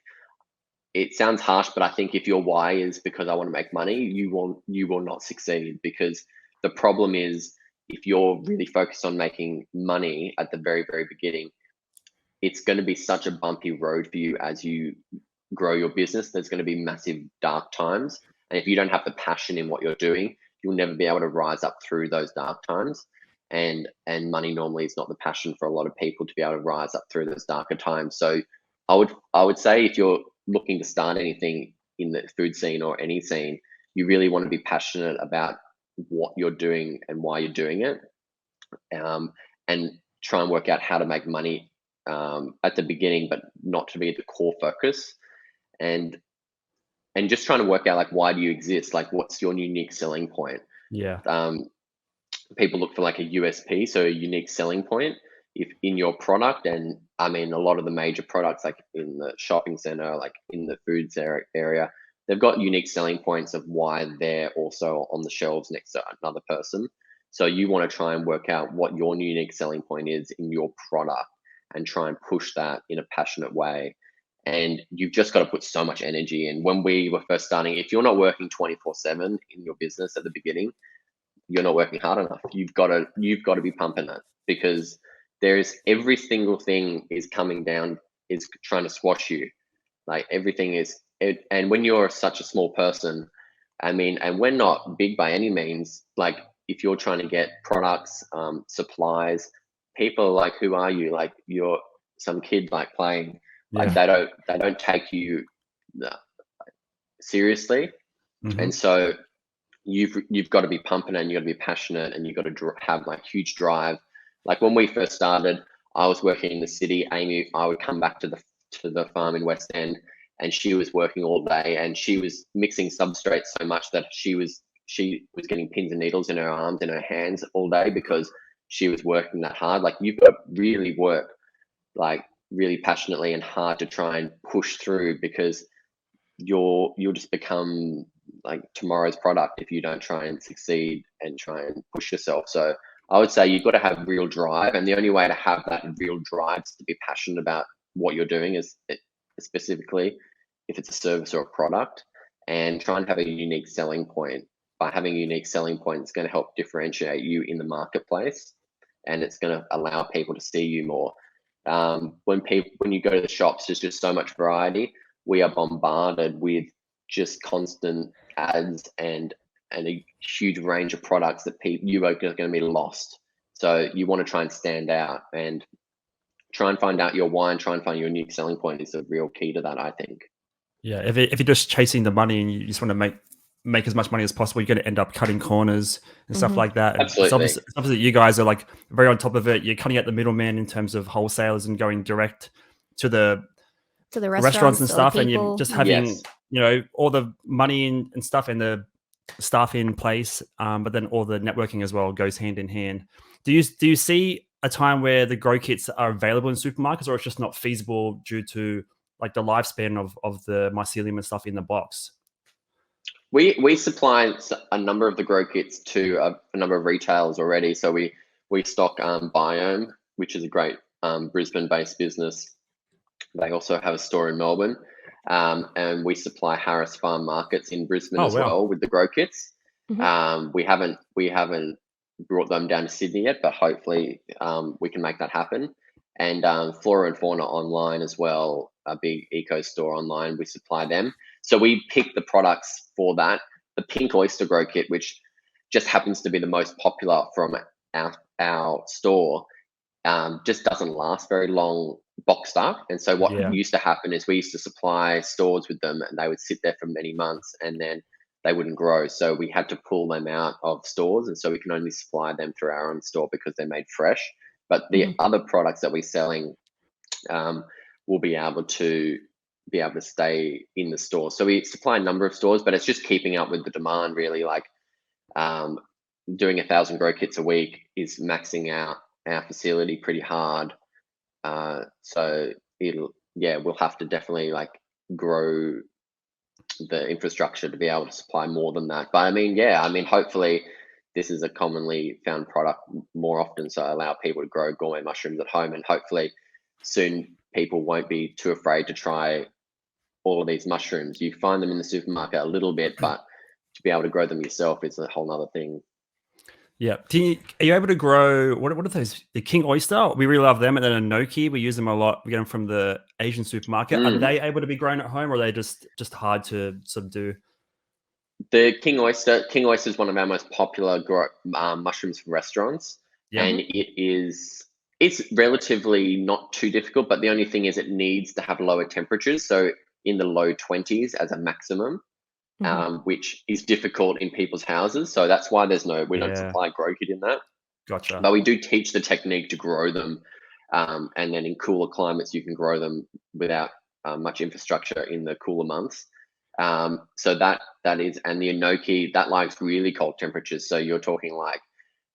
it sounds harsh, but I think if your why is because I want to make money, you will not succeed, because the problem is, if you're really focused on making money at the very, very beginning, it's going to be such a bumpy road for you as you grow your business. There's going to be massive dark times. And if you don't have the passion in what you're doing, you'll never be able to rise up through those dark times. And money normally is not the passion for a lot of people to be able to rise up through those darker times. So I would say, if you're looking to start anything in the food scene or any scene, you really want to be passionate about what you're doing and why you're doing it, and try and work out how to make money at the beginning, but not to be the core focus. And just trying to work out like, why do you exist? Like, what's your unique selling point? Yeah. People look for like a USP, so a unique selling point, if in your product. And I mean, a lot of the major products, like in the shopping center, like in the foods area, they've got unique selling points of why they're also on the shelves next to another person. So you want to try and work out what your unique selling point is in your product and try and push that in a passionate way. And you've just got to put so much energy in. When we were first starting, if you're not working 24/7 in your business at the beginning, you're not working hard enough. You've got to be pumping it, because there's every single thing is coming down, is trying to squash you. Like everything is, and when you're such a small person, I mean, and we're not big by any means. Like if you're trying to get products, supplies, people are like, who are you? Like you're some kid like playing. Like Yeah. they don't take you seriously. Mhm. And so you've got to be pumping, and you've got to be passionate, and you've got to have like huge drive. Like when we first started, I was working in the city. Amy, I would come back to the farm in West End, and she was working all day, and she was mixing substrates so much that she was getting pins and needles in her arms and her hands all day, because she was working that hard. Like you've got to really work like really passionately and hard to try and push through, because you'll just become like tomorrow's product if you don't try and succeed and try and push yourself. So I would say you've got to have real drive, and the only way to have that real drive is to be passionate about what you're doing, is specifically if it's a service or a product, and try and have a unique selling point. By having a unique selling point, it's going to help differentiate you in the marketplace, and it's going to allow people to see you more. When you go to the shops, there's just so much variety. We are bombarded with just constant ads and a huge range of products that you are going to be lost. So you want to try and stand out and try and find out your why, and try and find your unique selling point is a real key to that, I think. Yeah. If you're just chasing the money and you just want to make as much money as possible, you're going to end up cutting corners and stuff like that. And Absolutely. it's obviously you guys are like very on top of it. You're cutting out the middleman in terms of wholesalers and going direct to the restaurants and stuff, and you're just having Yes. all the money and stuff and the staff in place, but then all the networking as well goes hand in hand. Do you see a time where the grow kits are available in supermarkets, or it's just not feasible due to like the lifespan of the mycelium and stuff in the box? We supply a number of the grow kits to a number of retailers already. So we stock Biome, which is a great Brisbane-based business. They also have a store in Melbourne, and we supply Harris Farm Markets in Brisbane as well with the grow kits. We haven't brought them down to Sydney yet, but hopefully we can make that happen. And Flora and Fauna online as well, a big eco store online, we supply them. So we pick the products for that. The pink oyster grow kit, which just happens to be the most popular from our store, just doesn't last very long boxed up. And so what used to happen is we used to supply stores with them, and they would sit there for many months, and then they wouldn't grow. So we had to pull them out of stores, and so we can only supply them through our own store because they're made fresh. But the other products that we're selling will be able to stay in the store. So we supply a number of stores, but it's just keeping up with the demand, really. Like doing 1,000 grow kits a week is maxing out our facility pretty hard. So we'll have to definitely like grow the infrastructure to be able to supply more than that. But I mean, hopefully this is a commonly found product more often, so allow people to grow gourmet mushrooms at home, and hopefully soon people won't be too afraid to try all of these mushrooms. You find them in the supermarket a little bit, but to be able to grow them yourself is a whole nother thing. Yeah. Are you able to grow, what are those? The king oyster? We really love them. And then enoki, we use them a lot. We get them from the Asian supermarket. Are they able to be grown at home, or are they just hard to subdue? The king oyster is one of our most popular mushrooms for restaurants. And it's relatively not too difficult, but the only thing is it needs to have lower temperatures. So in the low 20s as a maximum. which is difficult in people's houses. So that's why we don't supply grow kit in that. Gotcha. But we do teach the technique to grow them. And then in cooler climates, you can grow them without much infrastructure in the cooler months. So that is, and the enoki, that likes really cold temperatures. So you're talking like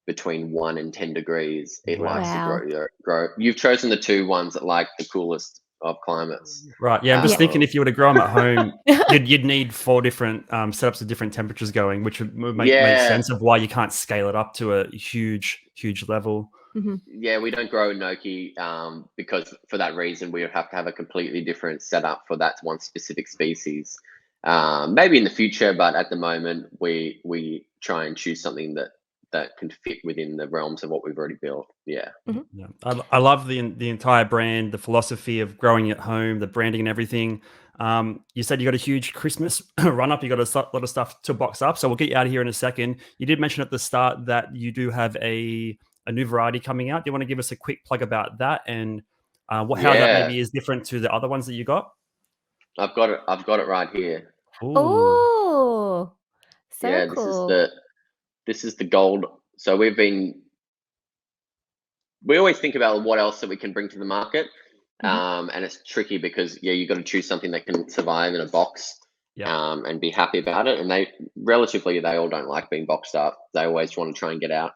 between 1 and 10 degrees. It likes to grow. You've chosen the two ones that like the coolest of climates. Right. Yeah. I'm just thinking if you were to grow them at home, you'd need 4 different setups of different temperatures going, which would make sense of why you can't scale it up to a huge level. Yeah, we don't grow enoki because for that reason, we would have to have a completely different setup for that one specific species. Maybe in the future, but at the moment, we try and choose something that can fit within the realms of what we've already built. Yeah. Yeah. I love the entire brand, the philosophy of growing at home, the branding and everything. You said you got a huge Christmas run up. You got a lot of stuff to box up. So we'll get you out of here in a second. You did mention at the start that you do have a new variety coming out. Do you want to give us a quick plug about that and how that maybe is different to the other ones that you got? I've got it right here. Oh, so cool. This is the gold. So we always think about what else that we can bring to the market. And it's tricky because you got to choose something that can survive in a box and be happy about it. And they all don't like being boxed up. They always want to try and get out.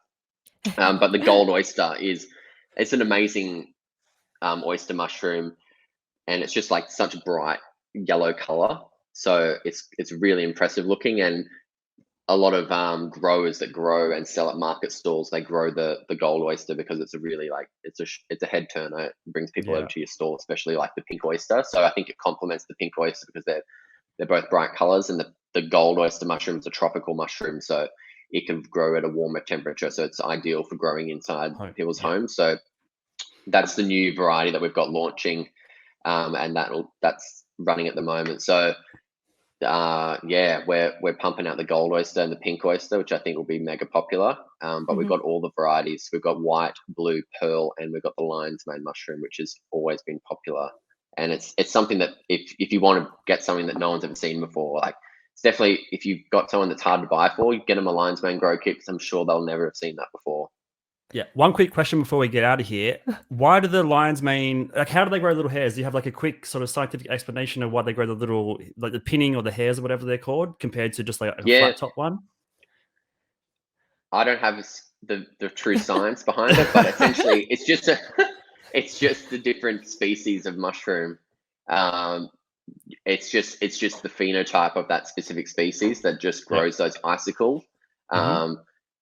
But the gold oyster it's an amazing oyster mushroom, and it's just like such a bright yellow color. So it's really impressive looking, and a lot of growers that grow and sell at market stalls, they grow the gold oyster because it's a really it's a head turner. It brings people over to your store, especially like the pink oyster. So I think it complements the pink oyster because they're both bright colors, and the gold oyster mushroom is a tropical mushroom, so it can grow at a warmer temperature. So it's ideal for growing inside people's homes. So that's the new variety that we've got launching, and that's running at the moment. So we're pumping out the gold oyster and the pink oyster, which I think will be mega popular. But we've got all the varieties. We've got white, blue, pearl, and we've got the lion's mane mushroom, which has always been popular. And it's something that if you want to get something that no one's ever seen before, like it's definitely, if you've got someone that's hard to buy for, you get them a lion's mane grow kit, because I'm sure they'll never have seen that before. Yeah. One quick question before we get out of here. Why do the lion's mane, how do they grow little hairs? Do you have like a quick sort of scientific explanation of why they grow the little, like the pinning or the hairs or whatever they're called, compared to just like a flat top one? I don't have the true science behind it, but essentially it's just the different species of mushroom. It's just the phenotype of that specific species that just grows those icicles.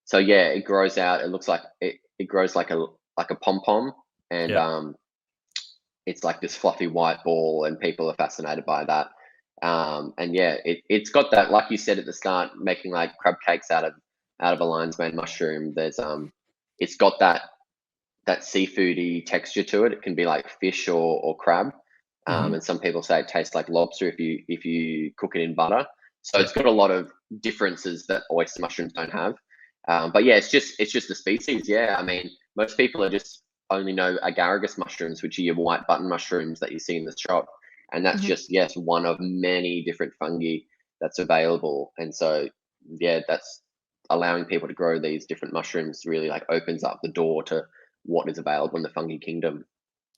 So it grows out. It looks like it grows like a pom pom, and it's like this fluffy white ball, and people are fascinated by that. And it's got that, like you said at the start, making like crab cakes out of a lion's mane mushroom. There's it's got that seafoody texture to it. It can be like fish or crab. And some people say it tastes like lobster if you cook it in butter. So it's got a lot of differences that oyster mushrooms don't have. But it's just the species. I mean, most people only know agaricus mushrooms, which are your white button mushrooms that you see in the shop, and that's just one of many different fungi that's available. And so that's allowing people to grow these different mushrooms really like opens up the door to what is available in the fungi kingdom.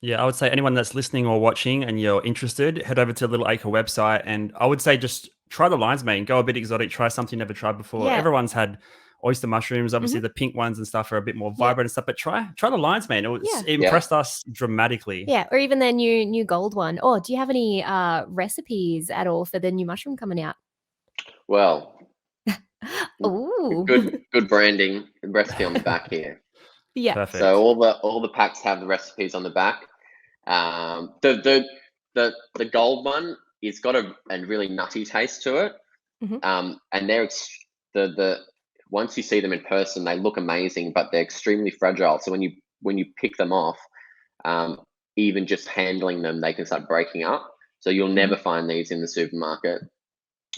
Yeah, I would say anyone that's listening or watching and you're interested, head over to the Little Acre website, and I would say just try the lion's mane, go a bit exotic, try something you never tried before. Everyone's had oyster mushrooms. Obviously, the pink ones and stuff are a bit more vibrant and stuff, but try the lion's mane. It impressed us dramatically. Yeah, or even their new gold one. Oh, do you have any recipes at all for the new mushroom coming out? Well, ooh, good branding and recipe on the back here. Yeah. Perfect. So all the packs have the recipes on the back. The gold one, it's got a really nutty taste to it. And they're once you see them in person, they look amazing, but they're extremely fragile. So when you pick them off, even just handling them, they can start breaking up. So you'll never find these in the supermarket.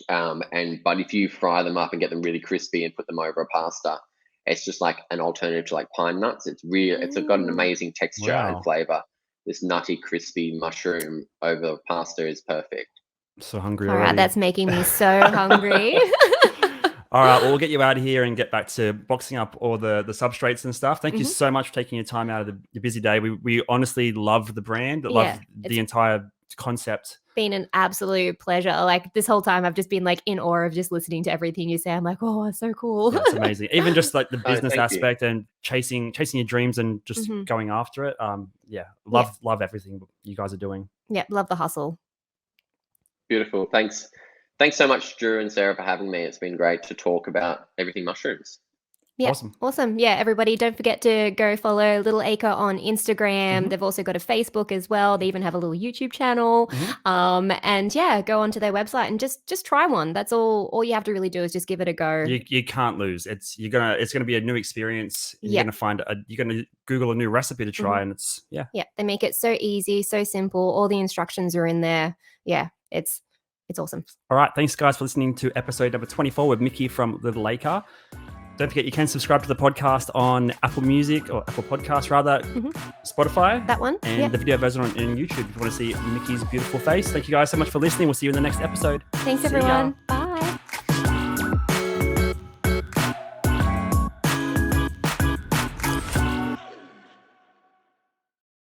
But if you fry them up and get them really crispy and put them over a pasta, it's just like an alternative to like pine nuts. It's got an amazing texture and flavor. This nutty, crispy mushroom over pasta is perfect. So hungry All already. right, that's making me so hungry. All right, well, we'll get you out of here and get back to boxing up all the substrates and stuff. Thank you so much for taking your time out of your busy day. We honestly love the brand, love the entire concept. Been an absolute pleasure. Like this whole time I've just been like in awe of just listening to everything you say. I'm like, oh, it's so cool. Yeah, it's amazing. Even just like the business thank aspect and chasing your dreams and just going after it. Love everything you guys are doing. Yeah, love the hustle. Beautiful. Thanks so much, Drew and Sarah, for having me. It's been great to talk about everything mushrooms. Yeah, awesome. Yeah, everybody, don't forget to go follow Little Acre on Instagram. They've also got a Facebook as well. They even have a little YouTube channel. And yeah, go onto their website and just try one. That's all you have to really do is just give it a go. You can't lose. It's gonna be a new experience. You're gonna Google a new recipe to try, and it's they make it so easy, so simple. All the instructions are in there. Yeah, it's awesome. All right, thanks guys for listening to episode number 24 with Mickey from Little Acre. Don't forget, you can subscribe to the podcast on Apple Music or Apple Podcasts, rather, Spotify. That one. And the video version on YouTube if you want to see Mickey's beautiful face. Thank you guys so much for listening. We'll see you in the next episode. Thanks, everyone. Bye.